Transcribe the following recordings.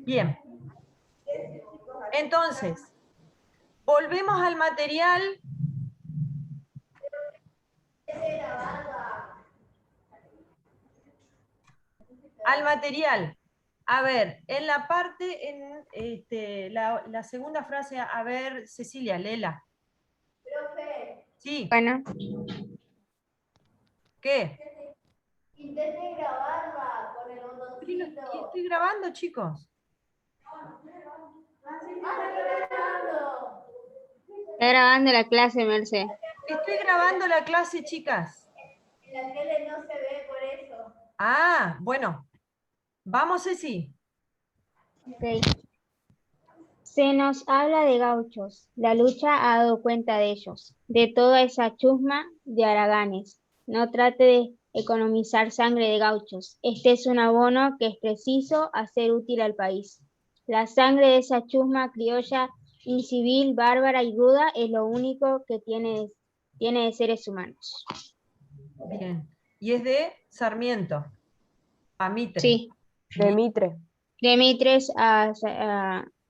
Bien. Entonces, volvemos al material. Al material. A ver, en la parte, en la segunda frase, a ver, Cecilia, léela. Profe, Sí, Bueno, ¿qué? intenten grabarla con el Y botoncito. estoy grabando, chicos. ¡Ah, está grabando! está grabando la clase, Merce. Estoy grabando la clase, chicas. En la tele no se ve por eso. Ah, bueno. Vamos, Ceci. Ok. Se nos habla de gauchos. La lucha ha dado cuenta de ellos, de toda esa chusma de haraganes. No trate de economizar sangre de gauchos. Este es un abono que es preciso hacer útil al país. La sangre de esa chusma criolla, incivil, bárbara y ruda es lo único que tiene de seres humanos. Bien. Y es de Sarmiento, a Mitre. Sí, De Mitre. de Mitres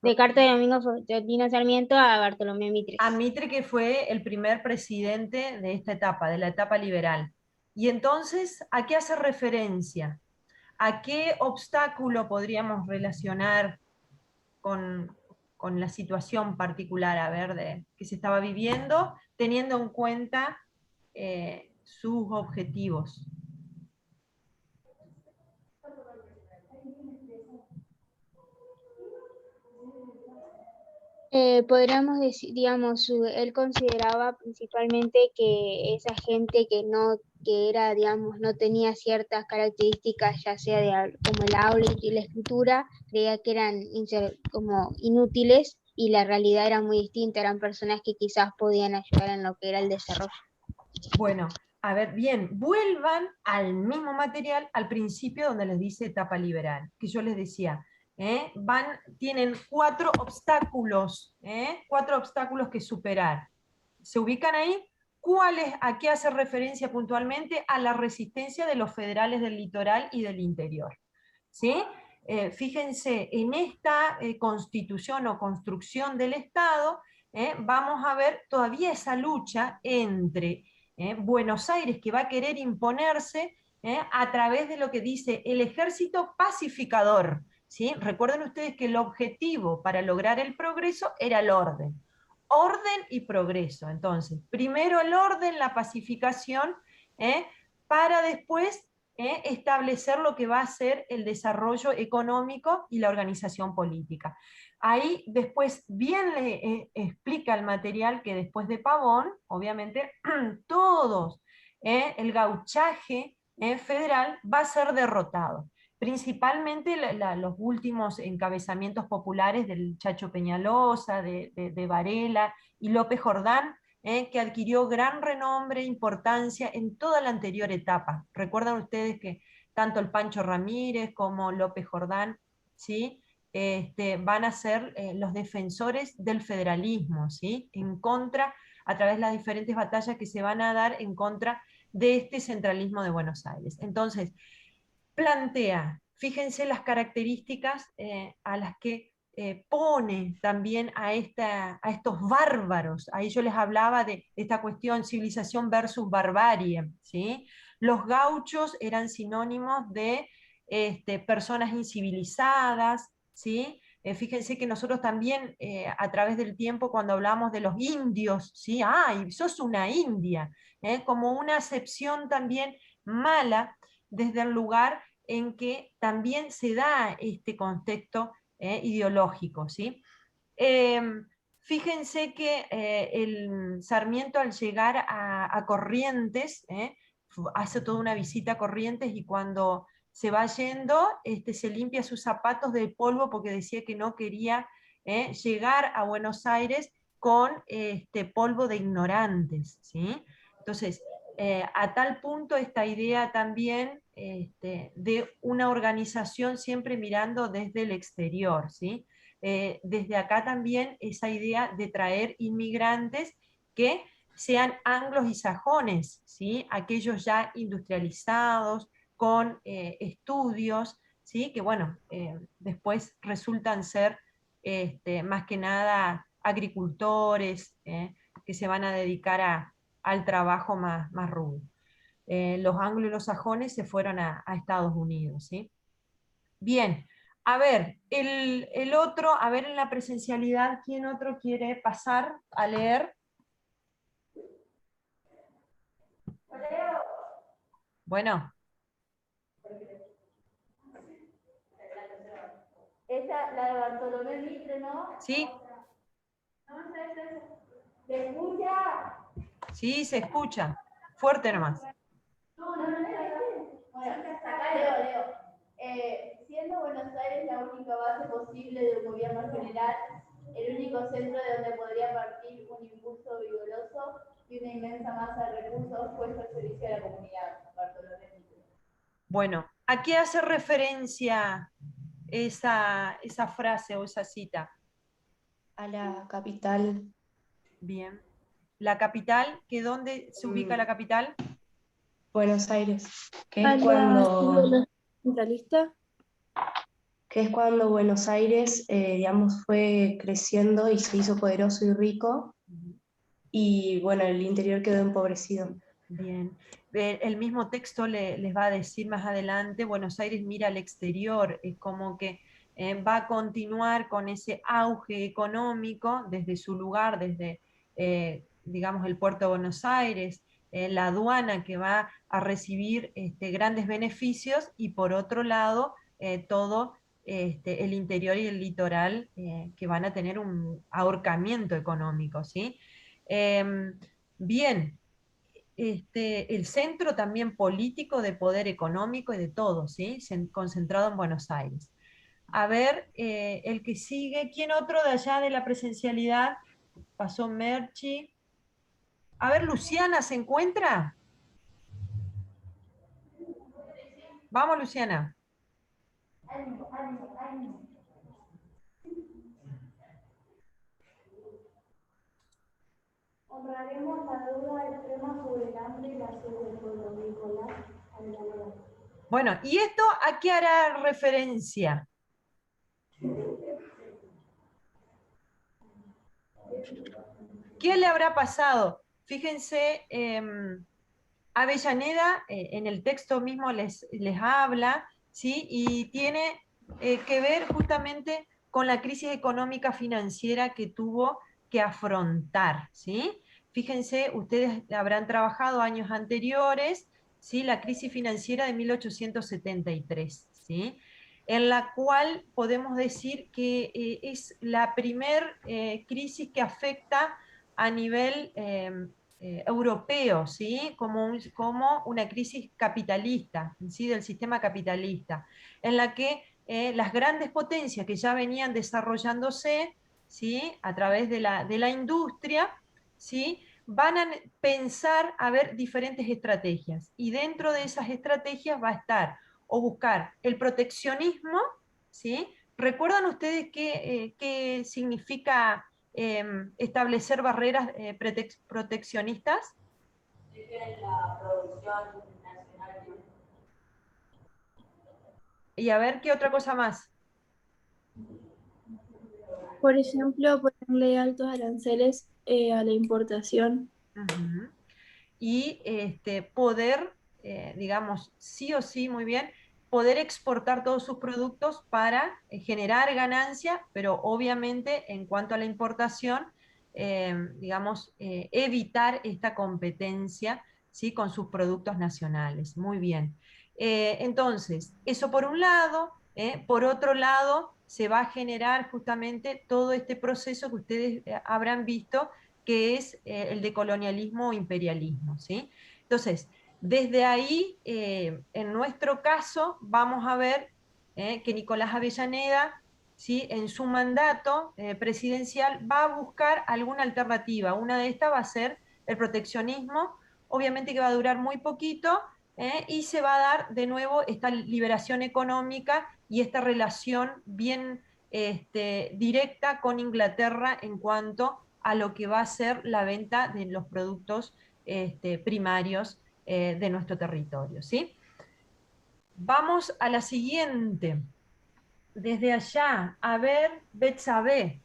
de Carta de Domingo Faustino Sarmiento a Bartolomé A Mitres. Mitre, que fue el primer presidente de esta etapa, de la etapa liberal. Y entonces, ¿a qué hace referencia? ¿A qué obstáculo podríamos relacionar con, con la situación particular, a ver, que se estaba viviendo, teniendo en cuenta sus objetivos? Podríamos decir, digamos, él consideraba principalmente que esa gente que era, digamos, no tenía ciertas características, ya sea como el habla y la escritura, creía que eran como inútiles y la realidad era muy distinta, eran personas que quizás podían ayudar en lo que era el desarrollo. Bueno, a ver, bien, vuelvan al mismo material al principio donde les dice etapa liberal, que yo les decía, tienen cuatro obstáculos que superar. ¿Se ubican ahí? ¿A qué hace referencia puntualmente? A la resistencia de los federales del litoral y del interior. ¿Sí? Fíjense, en esta constitución o construcción del Estado, vamos a ver todavía esa lucha entre Buenos Aires, que va a querer imponerse a través de lo que dice el ejército pacificador. ¿Sí? Recuerden ustedes que el objetivo para lograr el progreso era el orden. Orden y progreso. Entonces, primero el orden, la pacificación, para después establecer lo que va a ser el desarrollo económico y la organización política. Ahí después bien le explica el material que después de Pavón, obviamente, todos, el gauchaje federal va a ser derrotado. Principalmente los últimos encabezamientos populares del Chacho Peñalosa, de Varela y López Jordán, que adquirió gran renombre e importancia en toda la anterior etapa. Recuerdan ustedes que tanto el Pancho Ramírez como López Jordán, ¿sí? Van a ser los defensores del federalismo, ¿sí? En contra, a través de las diferentes batallas que se van a dar en contra de este centralismo de Buenos Aires. Entonces, plantea, fíjense las características a las que pone también a estos bárbaros. Ahí yo les hablaba de esta cuestión civilización versus barbarie, ¿sí? Los gauchos eran sinónimos de personas incivilizadas, ¿sí? Fíjense que nosotros también, a través del tiempo, cuando hablamos de los indios, ¿sí? ¡Ay, sos una india! Como una acepción también mala desde el lugar en que también se da este contexto ideológico, ¿sí? Eh, Fíjense que el Sarmiento, al llegar a Corrientes, hace toda una visita a Corrientes, y cuando se va yendo, se limpia sus zapatos del polvo porque decía que no quería llegar a Buenos Aires con polvo de ignorantes, ¿sí? Entonces, a tal punto esta idea también de una organización siempre mirando desde el exterior, ¿sí? Desde acá también esa idea de traer inmigrantes que sean anglos y sajones, ¿sí? Aquellos ya industrializados, con estudios, ¿sí? Que bueno, después resultan ser más que nada agricultores, que se van a dedicar al trabajo más rudo. Los anglos y los sajones se fueron a Estados Unidos, ¿sí? Bien, a ver, el otro, a ver en la presencialidad, ¿quién otro quiere pasar a leer? Bueno, Esa, la de Bartolomé Mitre, ¿no? ¿sí? No, ¿se escucha? Sí, se escucha. Fuerte nomás. Bueno, acá leo. Siendo Buenos Aires la única base posible de un gobierno general, el único centro de donde podría partir un impulso vigoroso y una inmensa masa de recursos puestos al servicio de la comunidad. Bartolomé Mitre. Bueno, ¿a qué hace referencia esa frase o esa cita? A la capital. Bien. ¿La capital? ¿Que dónde se ubica la capital? Buenos Aires, ¿A la ciudad centralista? que es cuando Buenos Aires, digamos, fue creciendo y se hizo poderoso y rico, y bueno, el interior quedó empobrecido. Bien. El mismo texto les va a decir más adelante, Buenos Aires mira al exterior, es como que va a continuar con ese auge económico desde su lugar, desde, digamos, el puerto de Buenos Aires, la aduana que va a recibir grandes beneficios, y por otro lado, todo el interior y el litoral que van a tener un ahorcamiento económico, ¿sí? Bien, el centro también político de poder económico y de todo, ¿sí? Concentrado en Buenos Aires. A ver, el que sigue, ¿quién otro de allá de la presencialidad? Pasó Merchi. A ver, Luciana, ¿se encuentra? Vamos, Luciana. Honraremos la deuda extrema sobre el hambre y la sed del pueblo. Nicolás Alvarado. Bueno, ¿y esto a qué hará referencia? ¿Qué le habrá pasado? Fíjense, Avellaneda en el texto mismo les habla, ¿sí? Y tiene que ver justamente con la crisis económica financiera que tuvo que afrontar, ¿sí? Fíjense, ustedes habrán trabajado años anteriores, ¿sí? La crisis financiera de 1873, ¿sí? En la cual podemos decir que es la primer crisis que afecta a nivel europeo, ¿sí? Como una crisis capitalista, ¿sí? Del sistema capitalista, en la que las grandes potencias que ya venían desarrollándose, ¿sí? A través de la industria, ¿sí? Van a pensar a ver diferentes estrategias, y dentro de esas estrategias va a estar o buscar el proteccionismo, ¿sí? ¿Recuerdan ustedes qué significa establecer barreras proteccionistas? La producción nacional. Y a ver, ¿qué otra cosa más? Por ejemplo, ponerle altos aranceles a la importación. Uh-huh. Y poder, digamos, sí o sí, muy bien, poder exportar todos sus productos para generar ganancia, pero obviamente en cuanto a la importación, digamos, evitar esta competencia, ¿sí? Con sus productos nacionales. Muy bien. Entonces, eso por un lado. Por otro lado, se va a generar justamente todo este proceso que ustedes habrán visto, que es el de colonialismo o imperialismo, ¿sí? Entonces, desde ahí, en nuestro caso, vamos a ver que Nicolás Avellaneda, ¿sí? En su mandato presidencial va a buscar alguna alternativa. Una de estas va a ser el proteccionismo, obviamente que va a durar muy poquito, y se va a dar de nuevo esta liberación económica y esta relación bien directa con Inglaterra en cuanto a lo que va a ser la venta de los productos primarios de nuestro territorio, ¿sí? Vamos a la siguiente. Desde allá, a ver, Betsabé.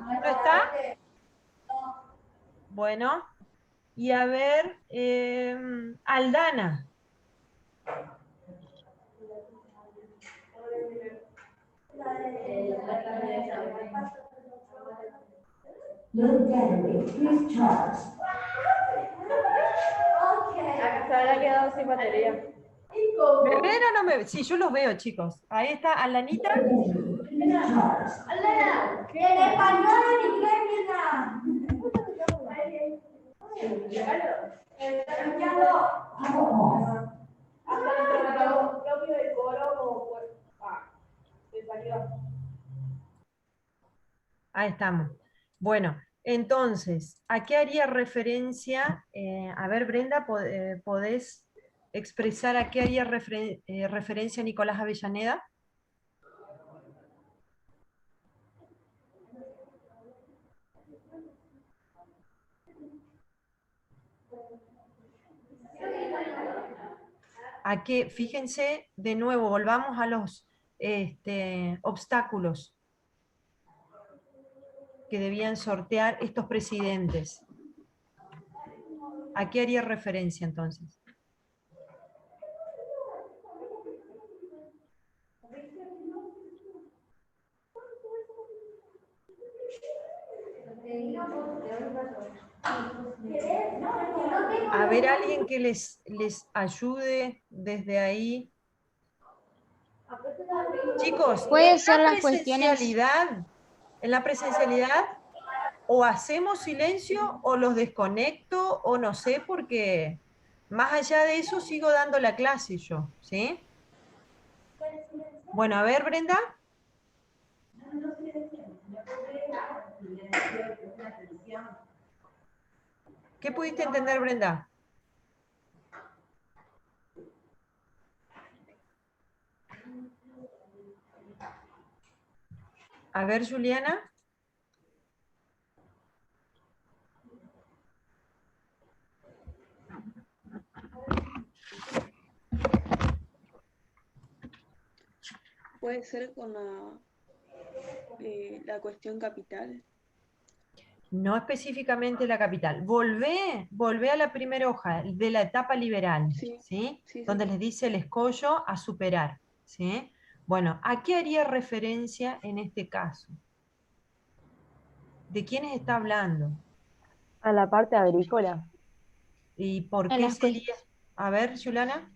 ¿No está? Bueno. Y a ver, Aldana. Acá se habrá quedado sin batería. ¿Me ven o no me ven? Sí, yo los veo, chicos. Ahí está Aldanita. Aldana, en español o en inglés, hasta nuestro propio decoro, se salió. Ahí estamos. Bueno, entonces, ¿a qué haría referencia? A ver, Brenda, ¿podés expresar a qué haría referencia Nicolás Avellaneda? A qué, fíjense, de nuevo, volvamos a los obstáculos que debían sortear estos presidentes. ¿A qué haría referencia entonces? A ver, alguien que les ayude desde ahí. Chicos, Puede ser las cuestiones. en la presencialidad, o hacemos silencio, o los desconecto, o no sé, porque más allá de eso sigo dando la clase yo, ¿sí? Bueno, a ver, Brenda. ¿Qué pudiste entender, Brenda? A ver, Juliana. Puede ser con la cuestión capital. No específicamente la capital. Volvé a la primera hoja de la etapa liberal, Sí, ¿sí? sí, Donde sí. les dice el escollo a superar, ¿sí? Bueno, ¿a qué haría referencia en este caso? ¿De quiénes está hablando? A la parte agrícola. ¿Y por En qué las sería? A ver, Yulana.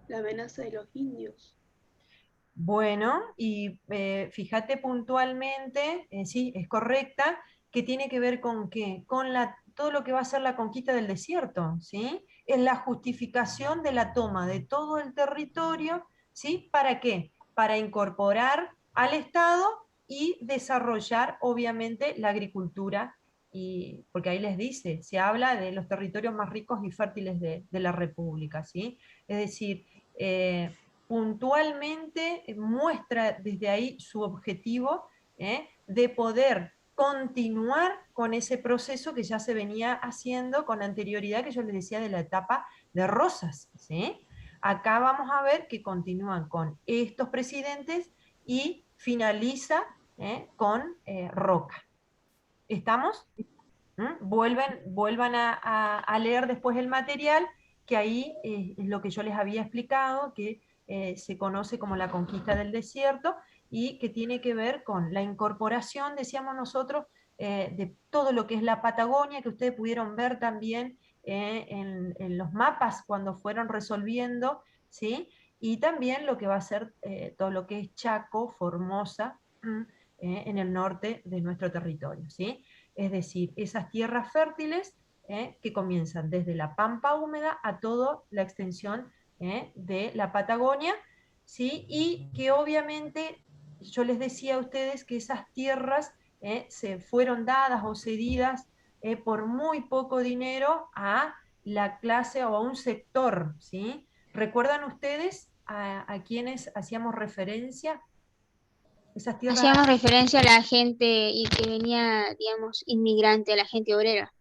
La amenaza de los indios. Bueno, y fíjate puntualmente, sí, es correcta, que tiene que ver con qué, con todo lo que va a ser la conquista del desierto, ¿sí? Es la justificación de la toma de todo el territorio, ¿sí? ¿Para qué? Para incorporar al Estado y desarrollar, obviamente, la agricultura, y, porque ahí les dice, se habla de los territorios más ricos y fértiles de la República, ¿sí? Es decir, puntualmente muestra desde ahí su objetivo de poder continuar con ese proceso que ya se venía haciendo con anterioridad, que yo les decía de la etapa de Rosas, ¿sí? Acá vamos a ver que continúan con estos presidentes y finaliza con Roca. ¿Estamos? Vuelvan a leer después el material, que ahí es lo que yo les había explicado, que se conoce como la conquista del desierto, y que tiene que ver con la incorporación, decíamos nosotros, de todo lo que es la Patagonia, que ustedes pudieron ver también en los mapas cuando fueron resolviendo, ¿sí? Y también lo que va a ser todo lo que es Chaco, Formosa, en el norte de nuestro territorio, ¿sí? Es decir, esas tierras fértiles que comienzan desde la pampa húmeda a toda la extensión de la Patagonia, ¿sí? Y que obviamente yo les decía a ustedes que esas tierras se fueron dadas o cedidas por muy poco dinero a la clase o a un sector, ¿sí? ¿Recuerdan ustedes a quienes hacíamos referencia? Esas tierras. Hacíamos referencia a la gente y que venía, digamos, inmigrante, a la gente obrera.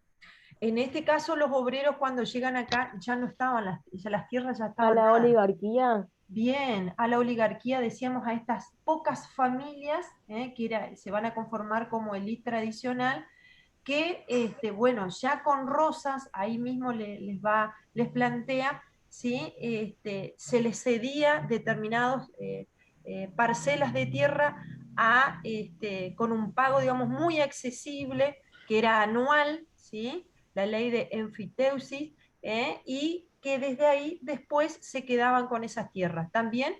En este caso, los obreros cuando llegan acá ya no estaban, las tierras ya ¿A estaban la dadas. oligarquía? Bien, a la oligarquía, decíamos, a estas pocas familias se van a conformar como élite tradicional, que, bueno, ya con Rosas, ahí mismo les plantea, ¿sí? Se les cedía determinados parcelas de tierra con un pago, digamos, muy accesible, que era anual, ¿sí? La ley de enfiteusis, y que desde ahí después se quedaban con esas tierras. También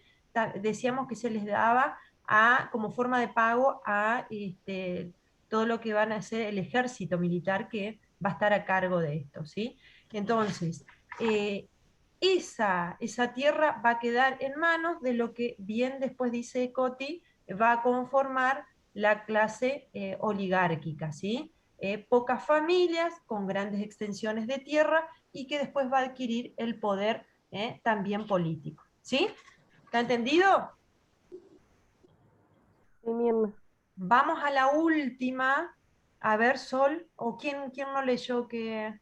decíamos que se les daba como forma de pago a todo lo que van a hacer el ejército militar que va a estar a cargo de esto, ¿sí? Entonces, esa tierra va a quedar en manos de lo que bien después dice Coti, va a conformar la clase oligárquica, ¿sí? Pocas familias con grandes extensiones de tierra y que después va a adquirir el poder también político, ¿sí? ¿Está entendido? Sí, Mirna. Vamos a la última. A ver, Sol, o quién no leyó que...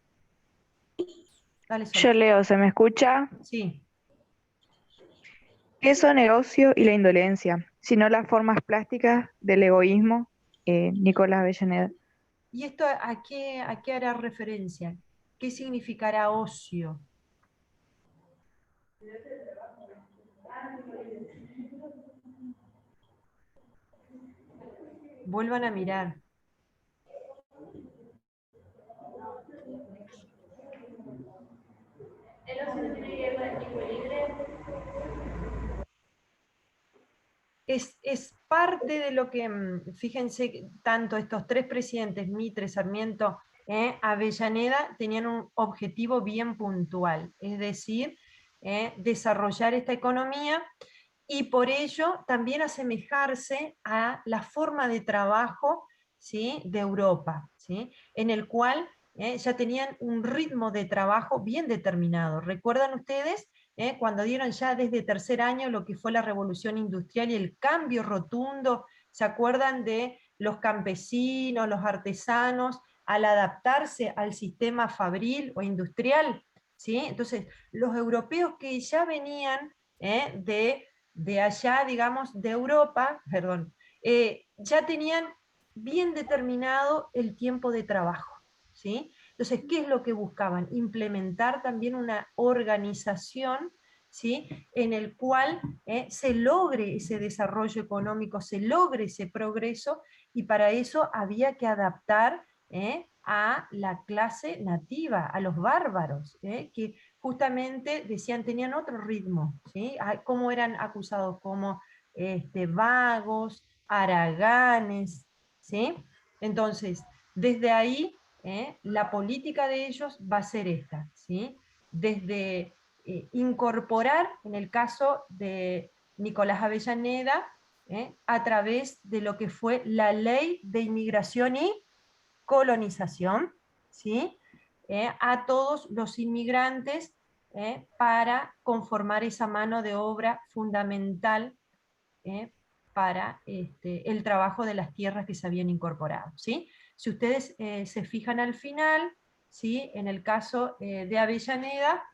Dale, Yo Sol. leo, ¿se me escucha? Sí. Queso, negocio y la indolencia, sino las formas plásticas del egoísmo. Nicolás Avellaneda. ¿Y esto a qué hará referencia? ¿Qué significará ocio? Vuelvan a mirar. El ocio no tiene que ver con el tiempo libre. Es parte de lo que, fíjense, tanto estos tres presidentes, Mitre, Sarmiento, Avellaneda, tenían un objetivo bien puntual, es decir, desarrollar esta economía y por ello también asemejarse a la forma de trabajo, ¿sí?, de Europa, ¿sí?, en el cual ya tenían un ritmo de trabajo bien determinado. ¿Recuerdan ustedes cuando dieron ya desde tercer año lo que fue la revolución industrial y el cambio rotundo? ¿Se acuerdan de los campesinos, los artesanos, al adaptarse al sistema fabril o industrial? ¿Sí? Entonces, los europeos que ya venían de allá, digamos, de Europa, perdón, ya tenían bien determinado el tiempo de trabajo, ¿sí? Entonces, ¿qué es lo que buscaban? Implementar también una organización, ¿sí?, en el cual se logre ese desarrollo económico, se logre ese progreso, y para eso había que adaptar a la clase nativa, a los bárbaros, que justamente decían tenían otro ritmo, ¿sí? Cómo eran acusados como vagos, haraganes, ¿sí? Entonces, desde ahí, la política de ellos va a ser esta, ¿sí? Desde incorporar, en el caso de Nicolás Avellaneda, a través de lo que fue la ley de inmigración y colonización, ¿sí?, a todos los inmigrantes para conformar esa mano de obra fundamental para el trabajo de las tierras que se habían incorporado, ¿sí? Si ustedes se fijan al final, ¿sí?, en el caso de Avellaneda,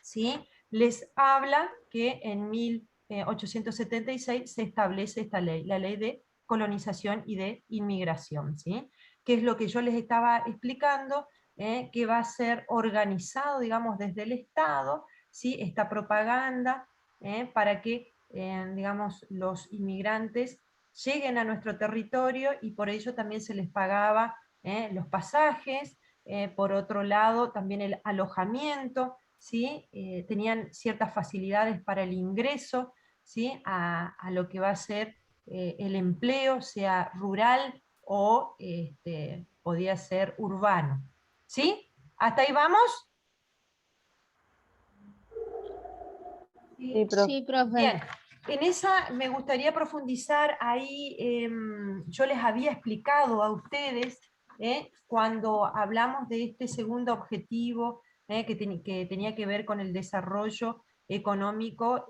¿sí?, les habla que en 1876 se establece esta ley, la ley de colonización y de inmigración, ¿sí?, que es lo que yo les estaba explicando, que va a ser organizado, digamos, desde el Estado, ¿sí?, esta propaganda, para que, digamos, los inmigrantes lleguen a nuestro territorio, y por ello también se les pagaba los pasajes, por otro lado también el alojamiento, ¿sí? Tenían ciertas facilidades para el ingreso, ¿sí?, a lo que va a ser el empleo, sea rural o podía ser urbano. ¿Sí? ¿Hasta ahí vamos? Sí, profe. Sí, profe. Bien, en esa me gustaría profundizar ahí. Yo les había explicado a ustedes cuando hablamos de este segundo objetivo que tenía que ver con el desarrollo económico,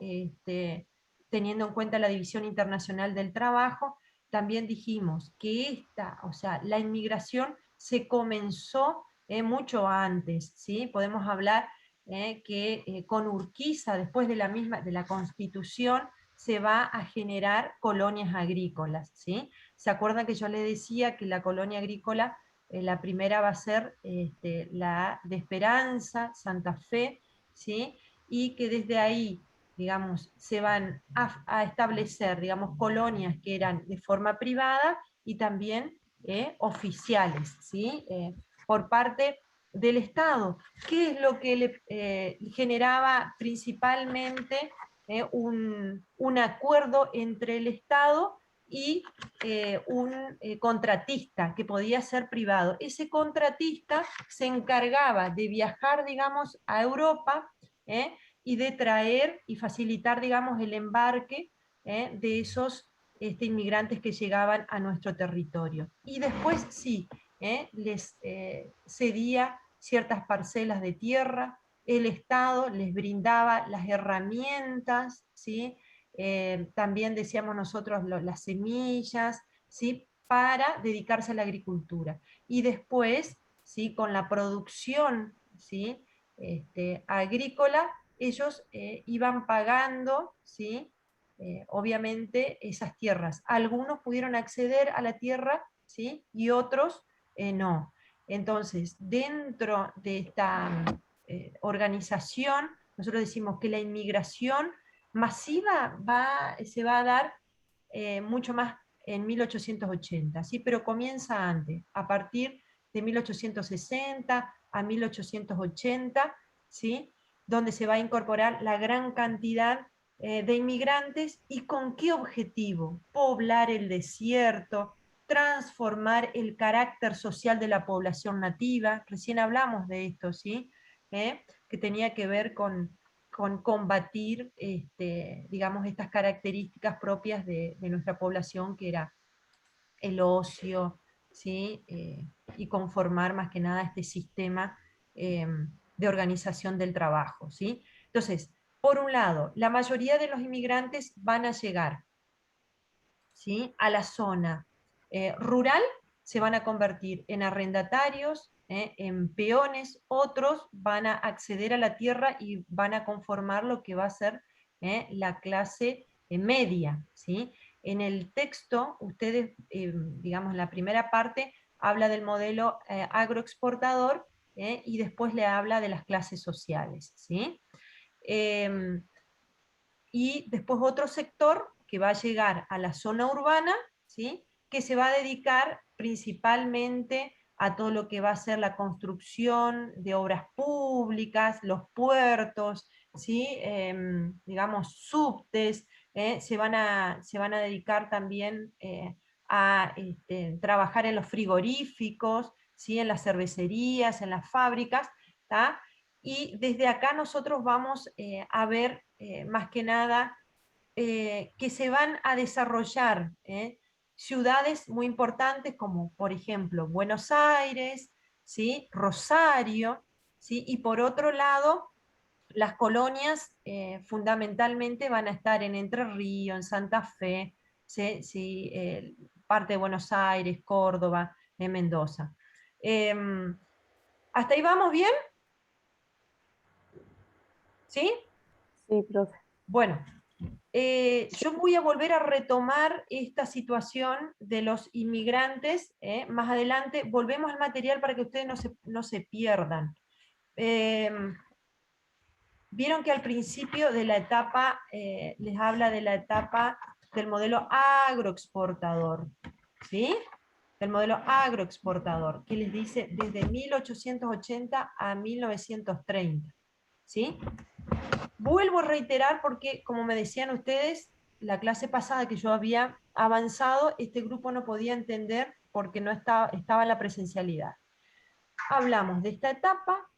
teniendo en cuenta la División Internacional del Trabajo. También dijimos que o sea, la inmigración se comenzó mucho antes, ¿sí? Podemos hablar que con Urquiza, después de la Constitución, se va a generar colonias agrícolas, ¿sí? ¿Se acuerdan que yo les decía que la colonia agrícola, la primera va a ser la de Esperanza, Santa Fe, ¿sí? Y que desde ahí, digamos, se van a establecer, digamos, colonias que eran de forma privada y también oficiales, ¿sí? Por parte del Estado. ¿Qué es lo que le generaba principalmente un acuerdo entre el Estado y un contratista que podía ser privado? Ese contratista se encargaba de viajar, digamos, a Europa y de traer y facilitar, digamos, el embarque de esos inmigrantes que llegaban a nuestro territorio. Y después sí, les cedía ciertas parcelas de tierra, el Estado les brindaba las herramientas, ¿sí? También decíamos nosotros las semillas, ¿sí? Para dedicarse a la agricultura. Y después, ¿sí? Con la producción, ¿sí? Agrícola, ellos iban pagando, ¿sí? Obviamente esas tierras. Algunos pudieron acceder a la tierra, ¿sí? Y otros no. Entonces, dentro de esta organización, nosotros decimos que la inmigración masiva se va a dar mucho más en 1880, ¿sí? Pero comienza antes, a partir de 1860 a 1880, ¿sí? Donde se va a incorporar la gran cantidad de inmigrantes. ¿Y con qué objetivo? Poblar el desierto, transformar el carácter social de la población nativa. Recién hablamos de esto, ¿sí? Que tenía que ver con combatir, digamos, estas características propias de nuestra población, que era el ocio, ¿sí? Y conformar más que nada este sistema de organización del trabajo, ¿sí? Entonces, por un lado, la mayoría de los inmigrantes van a llegar, ¿sí? A la zona rural, se van a convertir en arrendatarios, en peones. Otros van a acceder a la tierra y van a conformar lo que va a ser la clase media, ¿sí? En el texto, ustedes, digamos, en la primera parte, habla del modelo agroexportador, y después le habla de las clases sociales, ¿sí? Y después otro sector que va a llegar a la zona urbana, ¿sí? Que se va a dedicar principalmente a todo lo que va a ser la construcción de obras públicas, los puertos, ¿sí? Digamos, subtes, se van a dedicar también a trabajar en los frigoríficos, ¿sí? En las cervecerías, en las fábricas, ¿tá? Y desde acá nosotros vamos a ver más que nada que se van a desarrollar ciudades muy importantes como por ejemplo Buenos Aires, ¿sí? Rosario, ¿sí? Y por otro lado las colonias fundamentalmente van a estar en Entre Ríos, en Santa Fe, ¿sí? ¿Sí? Parte de Buenos Aires, Córdoba, Mendoza. ¿Hasta ahí vamos bien? ¿Sí? Sí, profe. Bueno, yo voy a volver a retomar esta situación de los inmigrantes más adelante. Volvemos al material para que ustedes no se pierdan. Vieron que al principio de la etapa les habla de la etapa del modelo agroexportador, ¿sí? Del modelo agroexportador, que les dice desde 1880 a 1930, ¿sí? Vuelvo a reiterar porque, como me decían ustedes, la clase pasada que yo había avanzado, este grupo no podía entender porque no estaba en la presencialidad. Hablamos de esta etapa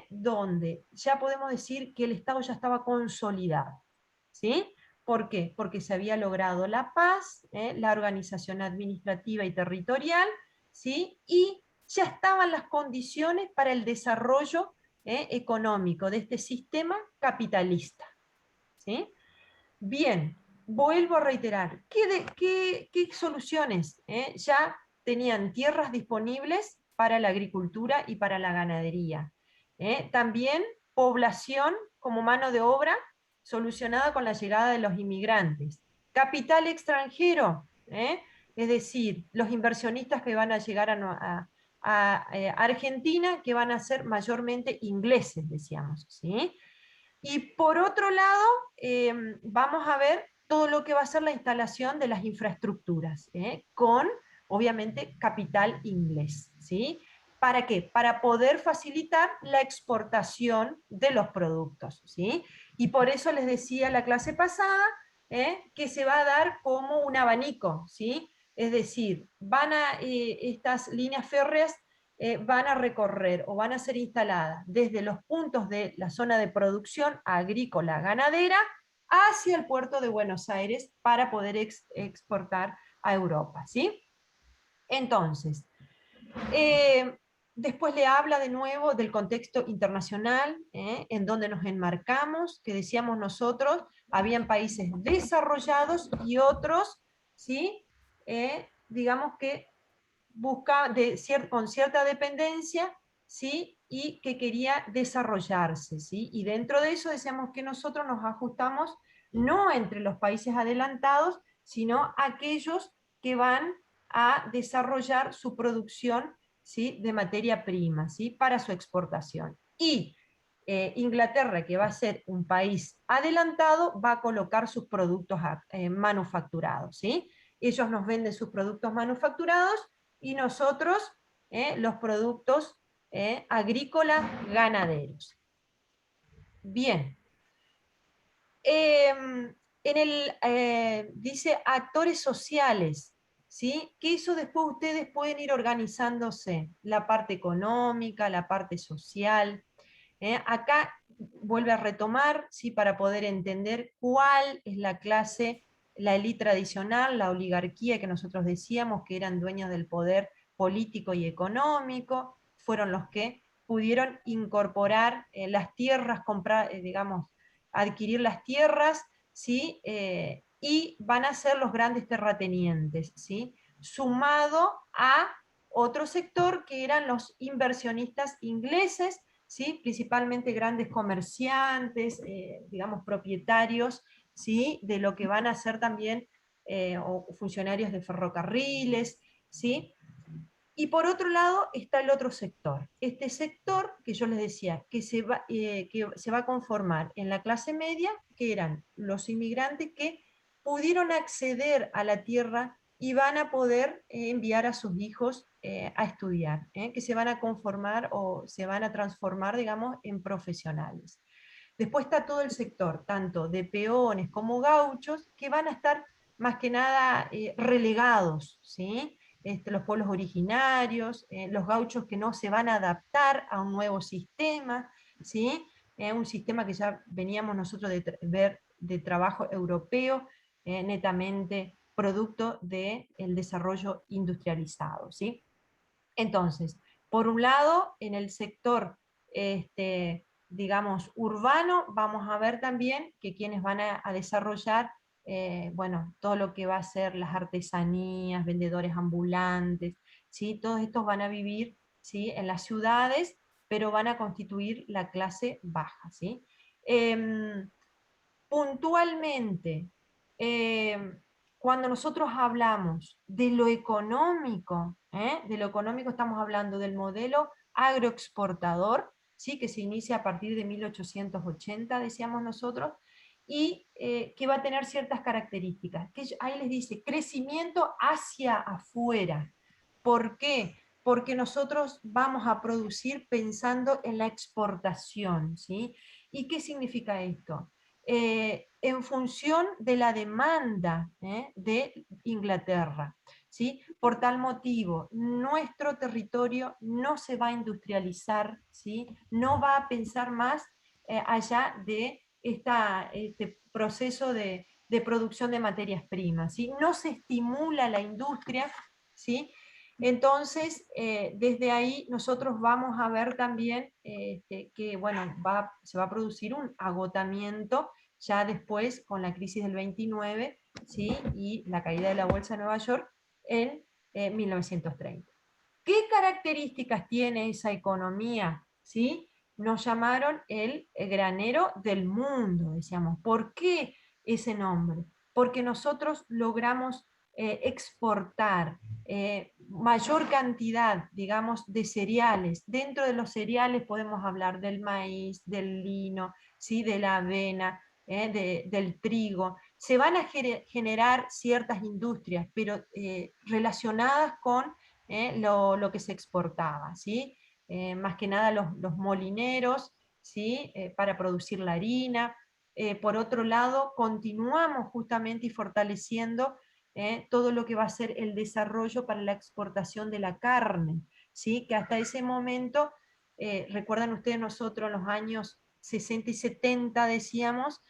donde ya podemos decir que el Estado ya estaba consolidado, ¿sí? ¿Por qué? Porque se había logrado la paz, la organización administrativa y territorial, ¿sí? Y ya estaban las condiciones para el desarrollo económico de este sistema capitalista, ¿sí? Bien, vuelvo a reiterar, ¿qué soluciones? Ya tenían tierras disponibles para la agricultura y para la ganadería. También población como mano de obra solucionada con la llegada de los inmigrantes. Capital extranjero, es decir, los inversionistas que van a llegar a Argentina, que van a ser mayormente ingleses, decíamos, ¿sí? Y por otro lado, vamos a ver todo lo que va a ser la instalación de las infraestructuras, con, obviamente, capital inglés, ¿sí? ¿Para qué? Para poder facilitar la exportación de los productos, ¿sí? Y por eso les decía la clase pasada, que se va a dar como un abanico, ¿sí? Es decir, estas líneas férreas van a recorrer o van a ser instaladas desde los puntos de la zona de producción agrícola ganadera hacia el puerto de Buenos Aires para poder exportar a Europa, ¿sí? Entonces, después le habla de nuevo del contexto internacional, en donde nos enmarcamos, que decíamos nosotros, habían países desarrollados y otros, ¿sí? Digamos que con cierta dependencia, ¿sí? Y que quería desarrollarse, ¿sí? Y dentro de eso decíamos que nosotros nos ajustamos no entre los países adelantados, sino aquellos que van a desarrollar su producción, ¿sí? De materia prima, ¿sí? Para su exportación. Y Inglaterra, que va a ser un país adelantado, va a colocar sus productos manufacturados, ¿sí? Ellos nos venden sus productos manufacturados y nosotros los productos agrícolas ganaderos. Bien. Dice actores sociales, ¿sí? Que eso después ustedes pueden ir organizándose, la parte económica, la parte social. Acá vuelve a retomar, ¿sí? Para poder entender cuál es la clase, la élite tradicional, la oligarquía que nosotros decíamos que eran dueños del poder político y económico, fueron los que pudieron incorporar las tierras, digamos, adquirir las tierras, ¿sí? Y van a ser los grandes terratenientes, ¿sí? Sumado a otro sector que eran los inversionistas ingleses, ¿sí? Principalmente grandes comerciantes, digamos, propietarios, ¿sí? De lo que van a ser también o funcionarios de ferrocarriles, ¿sí? Y por otro lado está el otro sector. Este sector, que yo les decía, que se va a conformar en la clase media, que eran los inmigrantes que pudieron acceder a la tierra y van a poder enviar a sus hijos a estudiar, que se van a conformar o se van a transformar, digamos, en profesionales. Después está todo el sector, tanto de peones como gauchos, que van a estar más que nada relegados, ¿sí? Los pueblos originarios, los gauchos que no se van a adaptar a un nuevo sistema, ¿sí? Un sistema que ya veníamos nosotros de ver de trabajo europeo, netamente producto del desarrollo industrializado, ¿sí? Entonces, por un lado, en el sector, digamos, urbano, vamos a ver también que quienes van a desarrollar bueno, todo lo que va a ser las artesanías, vendedores ambulantes, ¿sí? Todos estos van a vivir, ¿sí? En las ciudades, pero van a constituir la clase baja, ¿sí? Puntualmente, cuando nosotros hablamos de lo económico estamos hablando del modelo agroexportador, ¿sí? Que se inicia a partir de 1880, decíamos nosotros, y que va a tener ciertas características. Que ahí les dice, crecimiento hacia afuera. ¿Por qué? Porque nosotros vamos a producir pensando en la exportación, ¿sí? ¿Y qué significa esto? En función de la demanda de Inglaterra, ¿sí? Por tal motivo, nuestro territorio no se va a industrializar, ¿sí? No va a pensar más allá de este proceso de producción de materias primas, ¿sí? No se estimula la industria, ¿sí? Entonces, desde ahí nosotros vamos a ver también que bueno, se va a producir un agotamiento ya después con la crisis del 29, ¿sí? Y la caída de la Bolsa de Nueva York en 1930. ¿Qué características tiene esa economía? ¿Sí? Nos llamaron el granero del mundo, decíamos. ¿Por qué ese nombre? Porque nosotros logramos exportar mayor cantidad, digamos, de cereales. Dentro de los cereales podemos hablar del maíz, del lino, ¿sí? De la avena, del trigo. Se van a generar ciertas industrias, pero relacionadas con lo que se exportaba, ¿sí? Más que nada los molineros, ¿sí? Para producir la harina. Por otro lado, continuamos justamente y fortaleciendo todo lo que va a ser el desarrollo para la exportación de la carne, ¿sí? Que hasta ese momento, recuerdan ustedes, nosotros en los años 60 y 70 decíamos,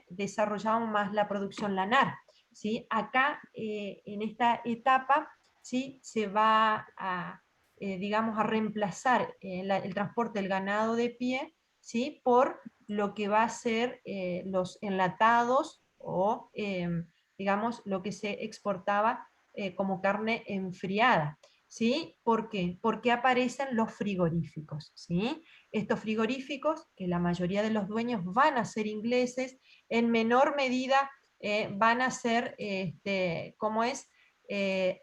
desarrollábamos más la producción lanar, ¿sí? Acá, en esta etapa, ¿sí? Se va a, digamos, a reemplazar el transporte del ganado de pie, ¿sí? Por lo que va a ser los enlatados o, digamos, lo que se exportaba como carne enfriada. ¿Sí? ¿Por qué? Porque aparecen los frigoríficos, ¿sí? Estos frigoríficos, que la mayoría de los dueños van a ser ingleses, en menor medida van a ser, ¿cómo es?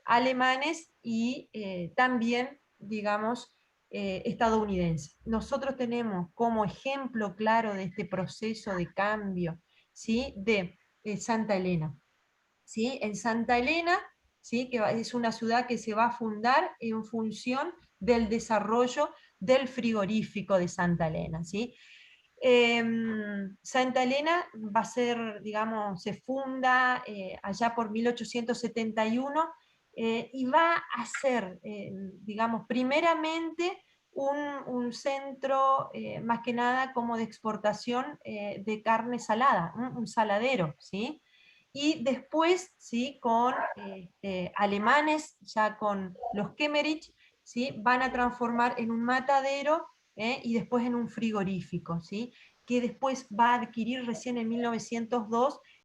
Alemanes y también, digamos, estadounidenses. Nosotros tenemos como ejemplo claro de este proceso de cambio, ¿sí? De Santa Elena. ¿Sí? En Santa Elena, ¿sí? Que es una ciudad que se va a fundar en función del desarrollo del frigorífico de Santa Elena, ¿sí? Santa Elena va a ser, digamos, se funda allá por 1871 y va a ser, digamos, primeramente un centro más que nada como de exportación de carne salada, un saladero, ¿sí? Y después, ¿sí? Con alemanes, ya con los Kemmerich, ¿sí? Van a transformar en un matadero y después en un frigorífico, ¿sí? Que después va a adquirir recién en 1902